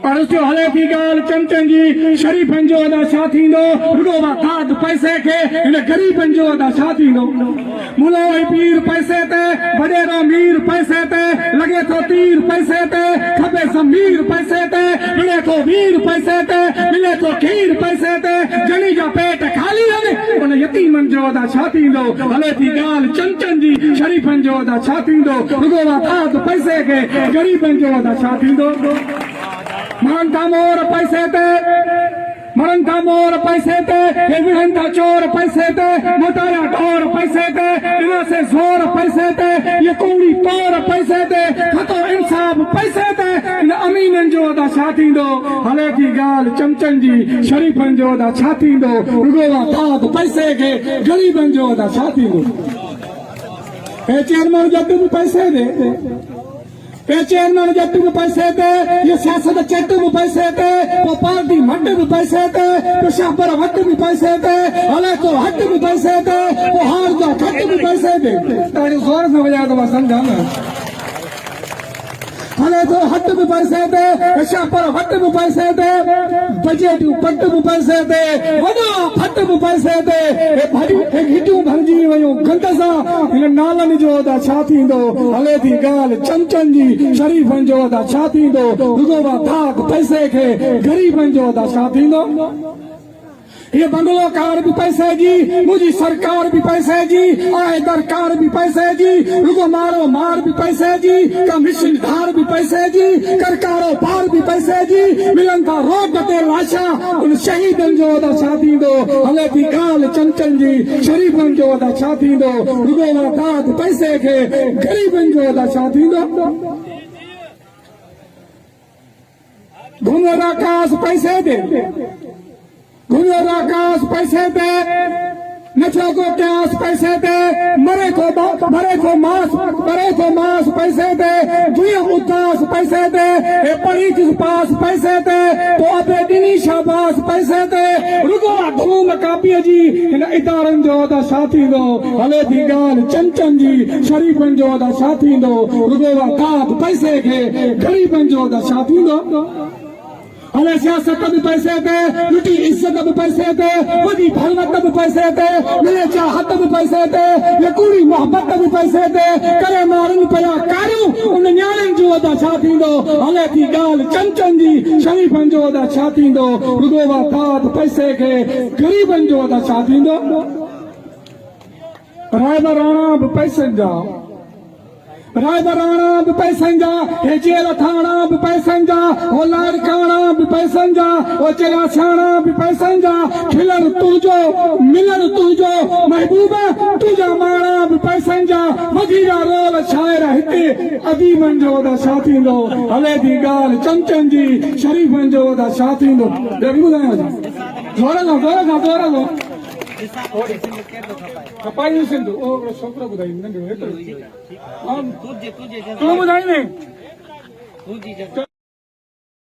और उसको हले थी गाल चमचन जी शरीफन जो अदा छा थींदो रुगो खाद पैसे के इन गरीबन जो अदा छा थींदो मुलो पीर पैसे ते वडेरो मीर पैसे ते लगे तो तीर पैसे ते खबे समीर पैसे ते मिले तो वीर पैसे ते मिले तो खीर पैसे ते जनी जा पेट खाली है उन यतीमन जो अदा छा थींदो हले थी गाल चमचन जी शरीफन जो अदा छा थींदो रुगो खाद पैसे के गरीबन जो अदा छा थींदो मरण था मोर पैसे ते मरण था मोर पैसे ते विड़न था चोर पैसे ते मोटाया ढोर पैसे ते इन से जोर पैसे ते ये कौड़ी तोर पैसे ते खतो इंसाफ पैसे ते इन अमीनन जो अदा छा थींदो हले थी गाल चमचन जी शरीफन जो अदा छा थींदो रुगो खाद पैसे के गरीबन जो अदा छा थींदो चेयरमैन जब भी पैसे दे चेयरमैन जट भी पैसे थे ये सियासत चट भी पैसे थे वो पार्टी मट भी पैसे थे वो शापर वट भी पैसे थे हले तो हट भी पैसे थे वो हार जो खट भी पैसे थे तारी जोर से बजा तो बस समझा ना हले तो हट भी पैसे थे शापर वट भी पैसे थे बजट पट भी पैसे थे वडा फट भी पैसे थे भरी हिटू भरजी वयो गंद सा इन नालन जो अदा छा थींदो हले थी गाल चमचन जी शरीफन जो अदा छा थींदो रुगो धाक पैसे के गरीबन जो अदा छा थींदो ये बंगलो कार भी पैसे जी मुझी सरकार भी पैसे जी आए दरकार भी पैसे जी रुगो मारो मार भी पैसे जी कमीशन धार भी पैसे जी कर कारोबार भी पैसे जी मिलन था रोड ते लाशा उन शहीदन जो अदा छा थींदो हले थी गाल चमचन जी शरीफन जो अदा छा थींदो रुगो दाद पैसे के गरीबन जो अदा छा थींदो घुमर आकाश पैसे दे घुमर आकाश पैसे दे नचो को क्यास पैसे दे मरे को मास पैसे दे दुनिया उदास पैसे दे पड़ी किस पास पैसे दे तो अबे दिनी शाबाश पैसे दे रुगो धूम कापी जी इन इदारन जो अदा छा थींदो हले थी गाल चमचन जी शरीफन जो अदा छा थींदो रुगो खाद पैसे के गरीबन जो अदा छा थींदो हले सियासत भी पैसे थे लुटी इज्जत भी पैसे थे वही भरवत भी पैसे थे मिले चाहत भी पैसे थे ये कूड़ी मोहब्बत भी पैसे थे करे मारन पया कारियूं उन न्याणन जो अदा छा थींदो हले थी गाल चमचन जी शरीफन जो अदा छा थींदो रुगो खाद पैसे के गरीबन जो अदा छा थींदो रायबराणा भी पैसे जा रायबराणा भी पैसन जा हे जेल थाना भी पैसन जा वो लाड़काना भी पैसन जा वो चलासाना भी पैसन जा खिलर तुझो मिलर तुझो महबूबा तुझा माना भी पैसन जा वजीरा रोल शायर हिते अदीमन जो अदा छा थींदो हले थी गाल चमचन जी शरीफन जो अदा छा थींदो जोर लो कपाई सिंधु ओ छोकरो ॿुधाई नंढो तूं ॿुधाई ने